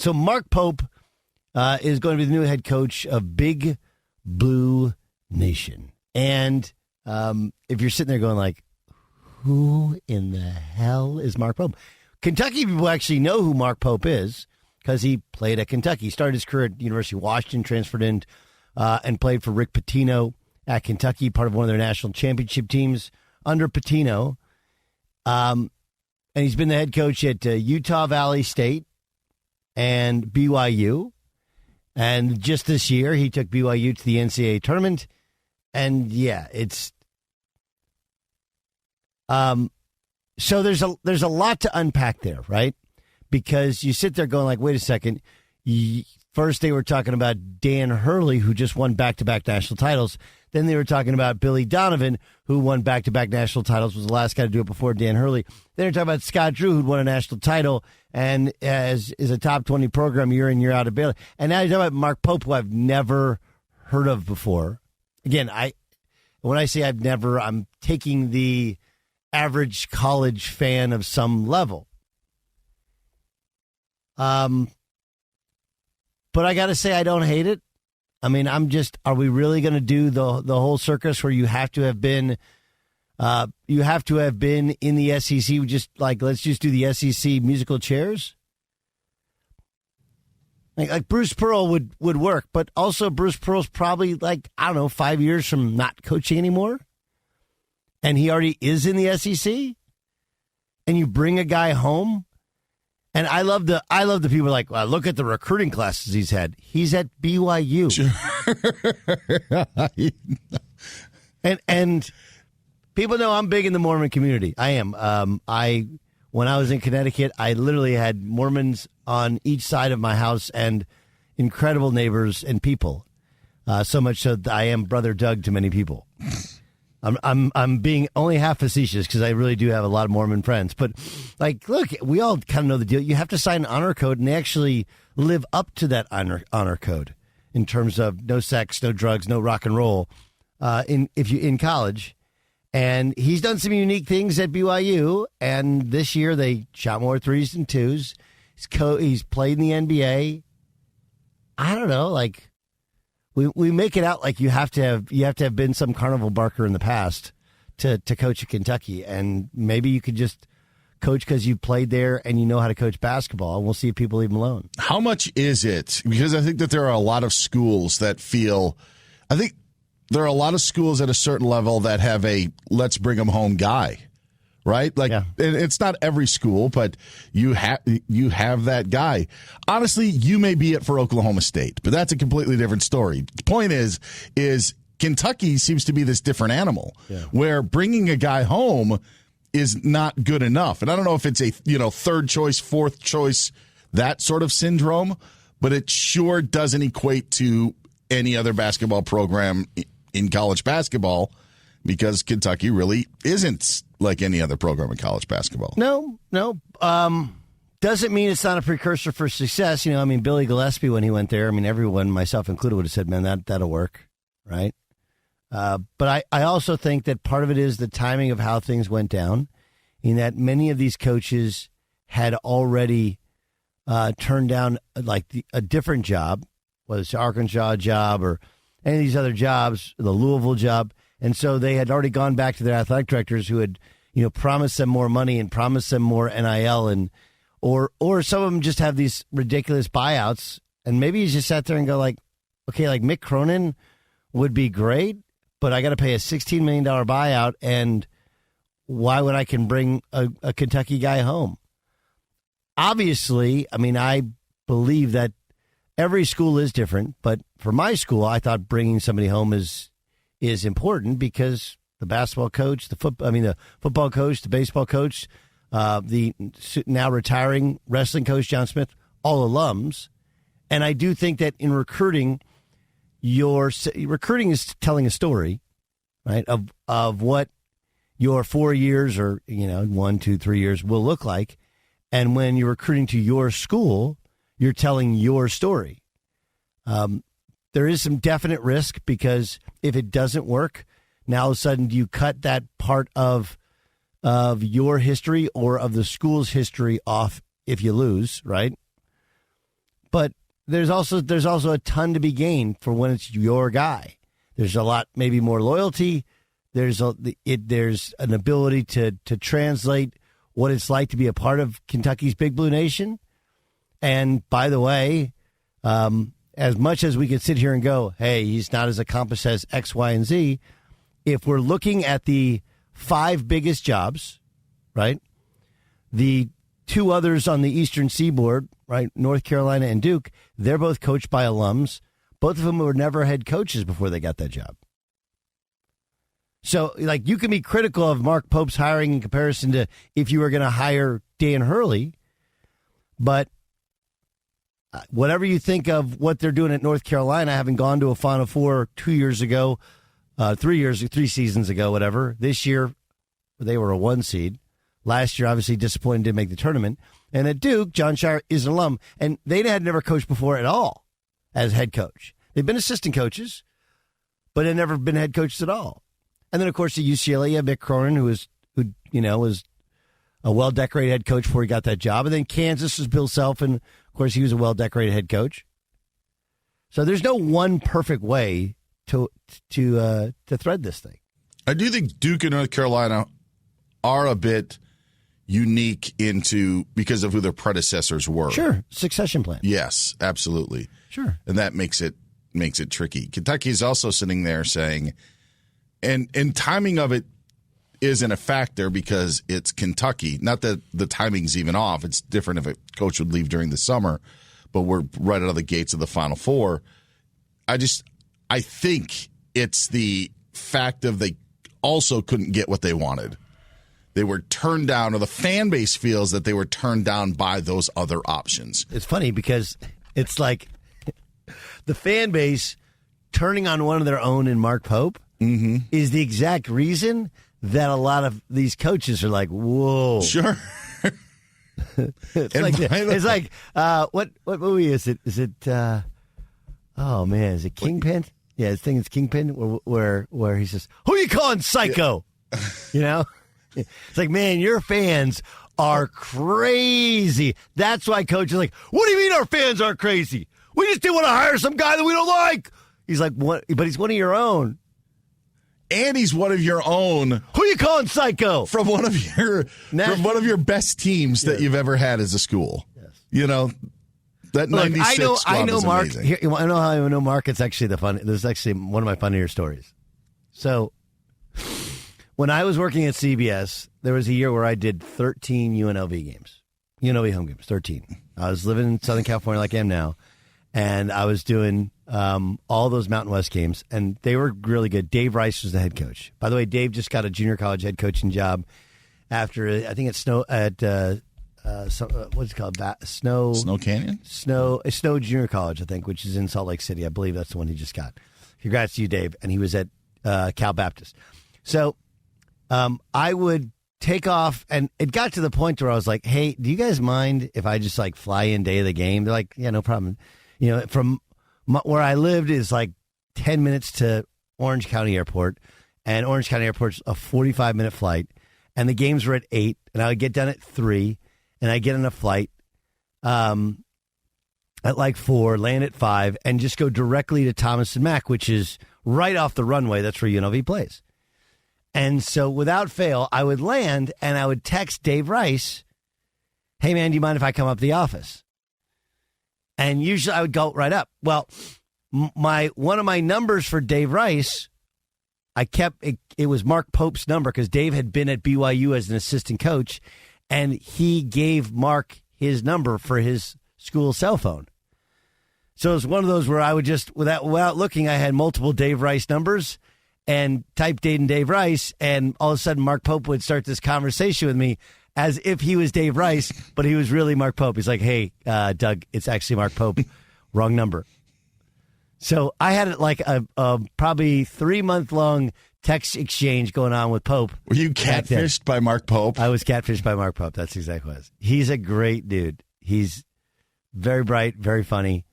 So Mark Pope is going to be the new head coach of Big Blue Nation. And if you're sitting there going like, who in the hell is Mark Pope? Kentucky people actually know who Mark Pope is because he played at Kentucky. He started his career at University of Washington, transferred in and played for Rick Pitino at Kentucky, part of one of their national championship teams under Pitino. And he's been the head coach at Utah Valley State and BYU. And just this year, he took BYU to the NCAA tournament. And yeah, it's so there's a lot to unpack there, right? Because you sit there going like, wait a second. First, they were talking about Dan Hurley, who just won back-to-back national titles. Then they were talking about Billy Donovan, who won back-to-back national titles, was the last guy to do it before Dan Hurley. Then they're talking about Scott Drew, who'd won a national title and is a top 20 program year in, year out of Baylor. And now you're talking about Mark Pope, who I've never heard of before. Again, when I say I've never, I'm taking the average college fan of some level. But I got to say, I don't hate it. I mean, are we really going to do the whole circus where you have to have been in the SEC? Just like, let's just do the SEC musical chairs. Like Bruce Pearl would work, but also Bruce Pearl's probably 5 years from not coaching anymore. And he already is in the SEC. And you bring a guy home. And I love the people like, well, look at the recruiting classes he's had. He's at BYU. and people know I'm big in the Mormon community. I am. When I was in Connecticut, I literally had Mormons on each side of my house and incredible neighbors and people. So much so that I am Brother Doug to many people. I'm being only half facetious because I really do have a lot of Mormon friends. But, look, we all kind of know the deal. You have to sign an honor code, and they actually live up to that honor code in terms of no sex, no drugs, no rock and roll in college. And he's done some unique things at BYU, and this year they shot more threes than twos. He's played in the NBA. I don't know, We make it out like you have to have been some carnival barker in the past to coach at Kentucky, and maybe you could just coach because you played there and you know how to coach basketball, and we'll see if people leave him alone. How much is it? Because I think that there are a lot of schools that feel – I think there are a lot of schools at a certain level that have a let's bring him home guy, right? And it's not every school, but you have that guy. Honestly, you may be it for Oklahoma State, but that's a completely different story. The point is Kentucky seems to be this different animal where bringing a guy home is not good enough. And I don't know if it's a third choice, fourth choice, that sort of syndrome, but it sure doesn't equate to any other basketball program in college basketball, because Kentucky really isn't like any other program in college basketball. No. Doesn't mean it's not a precursor for success. Billy Gillespie, when he went there, everyone, myself included, would have said, man, that'll work, right? But I also think that part of it is the timing of how things went down, in that many of these coaches had already turned down a different job, whether it's the Arkansas job or any of these other jobs, the Louisville job. And so they had already gone back to their athletic directors who had, promised them more money and promised them more NIL, or some of them just have these ridiculous buyouts. And maybe you just sat there and go okay, Mick Cronin would be great, but I got to pay a $16 million buyout. And why would I can bring a Kentucky guy home? Obviously, I believe that every school is different, but for my school, I thought bringing somebody home is important because the basketball coach, the football coach, the baseball coach, the now retiring wrestling coach, John Smith, all alums. And I do think that in recruiting, recruiting is telling a story, right, of what your 4 years or, 1, 2, 3 years will look like. And when you're recruiting to your school, you're telling your story. There is some definite risk because if it doesn't work, now all of a sudden do you cut that part of your history or of the school's history off if you lose, right? But there's also a ton to be gained for when it's your guy. There's a lot, maybe more loyalty. There's an ability to translate what it's like to be a part of Kentucky's Big Blue Nation. And by the way, as much as we could sit here and go, hey, he's not as accomplished as X, Y, and Z, if we're looking at the 5 biggest jobs, right, the 2 others on the Eastern Seaboard, right, North Carolina and Duke, they're both coached by alums. Both of them were never head coaches before they got that job. So, like, you can be critical of Mark Pope's hiring in comparison to if you were going to hire Dan Hurley, but whatever you think of what they're doing at North Carolina, having gone to a Final Four 2 years ago, 3 seasons ago, whatever. This year, they were a 1 seed. Last year, obviously disappointed to make the tournament. And at Duke, John Shire is an alum, and they had never coached before at all as head coach. They've been assistant coaches, but had never been head coaches at all. And then, of course, at UCLA, you have Mick Cronin, who was a well-decorated head coach before he got that job. And then Kansas was Bill Self, and, of course, he was a well-decorated head coach. So there's no one perfect way to thread this thing. I do think Duke and North Carolina are a bit unique because of who their predecessors were. Sure, succession plan. Yes, absolutely. Sure, and that makes it tricky. Kentucky's also sitting there saying, and timing of it isn't a factor because it's Kentucky. Not that the timing's even off. It's different if a coach would leave during the summer, but we're right out of the gates of the Final Four. I think it's the fact of they also couldn't get what they wanted. They were turned down, or the fan base feels that they were turned down by those other options. It's funny because it's like the fan base turning on one of their own in Mark Pope is the exact reason that a lot of these coaches are like, whoa. Sure. it's like what movie is it? Is it, oh, man, is it Kingpin? Yeah, I think it's Kingpin where he says, who you calling psycho? Yeah. You know? It's like, man, your fans are crazy. That's why coaches are like, what do you mean our fans aren't crazy? We just didn't want to hire some guy that we don't like. He's like, what? But he's one of your own. And he's one of your own. Who you calling psycho? From one of your best teams that you've ever had as a school. Yes. You know, that 96 squad I know was Mark. amazing. Here, I know how I know Mark. It's actually this is actually one of my funnier stories. So, when I was working at CBS, there was a year where I did 13 UNLV games. UNLV home games, 13. I was living in Southern California like I am now, and I was doing all those Mountain West games, and they were really good. Dave Rice was the head coach. By the way, Dave just got a junior college head coaching job after, I think it's what's it called? Snow Canyon? Snow Junior College, I think, which is in Salt Lake City. I believe that's the one he just got. Congrats to you, Dave. And he was at Cal Baptist. So I would take off, and it got to the point where I was like, hey, do you guys mind if I just like fly in day of the game? They're like, yeah, no problem. You know, from where I lived is like 10 minutes to Orange County Airport, and Orange County Airport's a 45-minute flight, and the games were at 8, and I would get done at 3, and I'd get on a flight at like 4, land at 5, and just go directly to Thomas and Mack, which is right off the runway. That's where UNLV plays. And so without fail, I would land, and I would text Dave Rice, hey, man, do you mind if I come up to the office? And usually I would go right up. Well, one of my numbers for Dave Rice, I kept it was Mark Pope's number because Dave had been at BYU as an assistant coach, and he gave Mark his number for his school cell phone. So it was one of those where I would just, without looking, I had multiple Dave Rice numbers and typed in Dave Rice, and all of a sudden Mark Pope would start this conversation with me as if he was Dave Rice, but he was really Mark Pope. He's like, hey, Doug, it's actually Mark Pope. Wrong number. So I had like a probably 3-month-long text exchange going on with Pope. Were you catfished by Mark Pope? I was catfished by Mark Pope. That's exactly what it was. He's a great dude. He's very bright, very funny.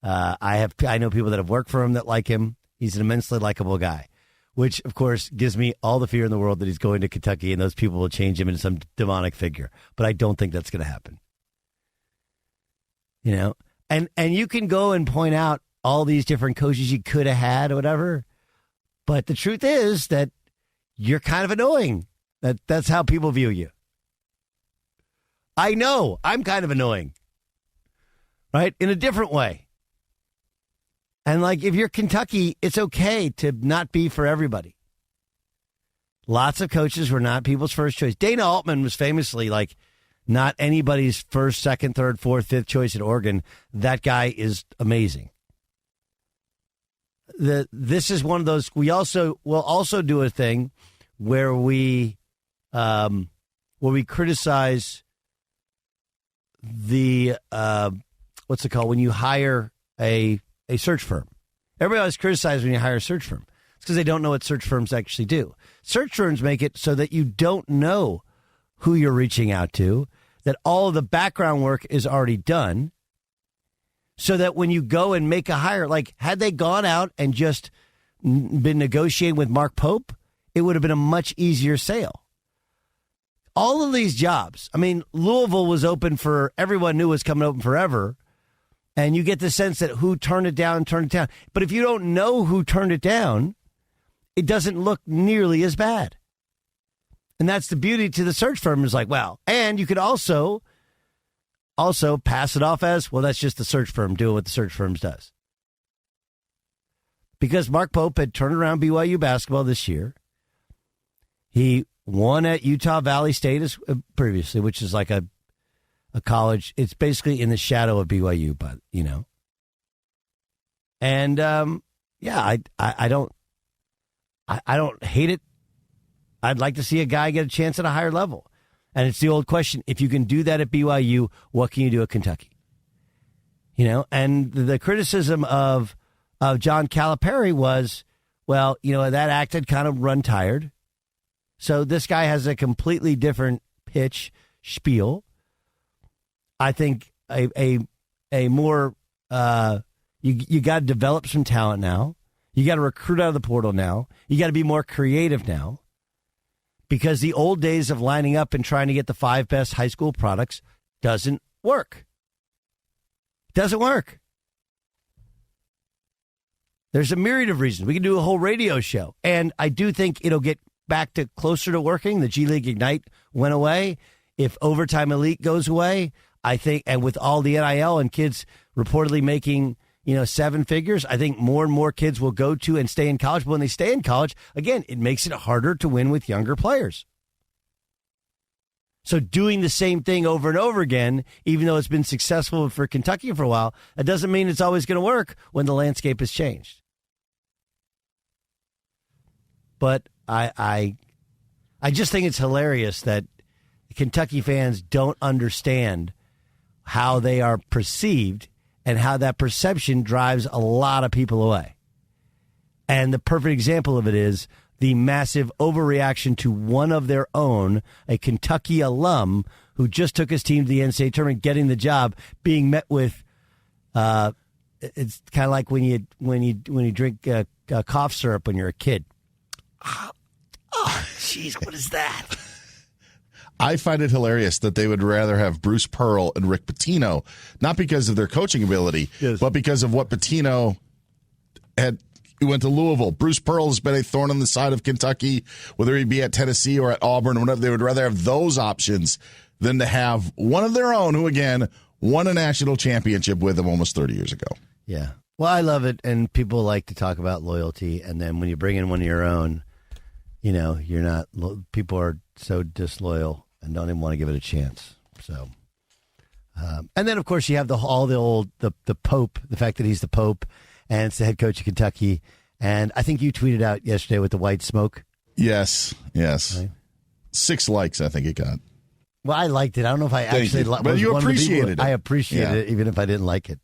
I know people that have worked for him that like him. He's an immensely likable guy, which, of course, gives me all the fear in the world that he's going to Kentucky and those people will change him into some demonic figure. But I don't think that's going to happen. You know, And you can go and point out all these different coaches you could have had or whatever. But the truth is that you're kind of annoying. That's how people view you. I know I'm kind of annoying, right? In a different way. And like, if you're Kentucky, it's okay to not be for everybody. Lots of coaches were not people's first choice. Dana Altman was famously like not anybody's first, second, third, fourth, fifth choice at Oregon. That guy is amazing. This is one of those. We'll also do a thing where we criticize the what's it called when you hire a search firm. Everybody always criticizes when you hire a search firm. It's because they don't know what search firms actually do. Search firms make it so that you don't know who you're reaching out to, that all of the background work is already done, so that when you go and make a hire, like had they gone out and just been negotiating with Mark Pope, it would have been a much easier sale. All of these jobs, I mean, Louisville was open for, everyone knew was coming open forever, and you get the sense that who turned it down. But if you don't know who turned it down, it doesn't look nearly as bad. And that's the beauty to the search firm is like, well, and you could also pass it off as, well, that's just the search firm doing what the search firms does. Because Mark Pope had turned around BYU basketball this year. He won at Utah Valley State previously, which is like a college. It's basically in the shadow of BYU, but and I don't hate it. I'd like to see a guy get a chance at a higher level. And it's the old question, if you can do that at BYU, what can you do at Kentucky? And the criticism of John Calipari was, well, that act had kind of run tired. So this guy has a completely different pitch spiel. I think a more you got to develop some talent now. You got to recruit out of the portal now. You got to be more creative now, because the old days of lining up and trying to get the 5 best high school products doesn't work. Doesn't work. There's a myriad of reasons. We can do a whole radio show, and I do think it'll get back to closer to working. The G League Ignite went away. If Overtime Elite goes away, I think, and with all the NIL and kids reportedly making 7 figures, I think more and more kids will go to and stay in college. But when they stay in college, again, it makes it harder to win with younger players. So doing the same thing over and over again, even though it's been successful for Kentucky for a while, that doesn't mean it's always going to work when the landscape has changed. But I just think it's hilarious that Kentucky fans don't understand how they are perceived and how that perception drives a lot of people away. And the perfect example of it is the massive overreaction to one of their own, a Kentucky alum who just took his team to the NCAA tournament, getting the job, being met with, it's kind of like when you drink cough syrup when you're a kid. Oh, jeez, what is that? I find it hilarious that they would rather have Bruce Pearl and Rick Pitino, not because of their coaching ability, yes, but because of what Pitino had. He went to Louisville. Bruce Pearl has been a thorn on the side of Kentucky, whether he be at Tennessee or at Auburn or whatever. They would rather have those options than to have one of their own who, again, won a national championship with them almost 30 years ago. Yeah. Well, I love it, and people like to talk about loyalty, and then when you bring in one of your own, you're not. People are so disloyal and don't even want to give it a chance. So, and then of course you have the Pope, the fact that he's the Pope, and it's the head coach of Kentucky. And I think you tweeted out yesterday with the white smoke. Yes. Right? 6 likes, I think it got. Well, I liked it. I don't know if I actually liked it. But you appreciated it. I appreciated it, even if I didn't like it.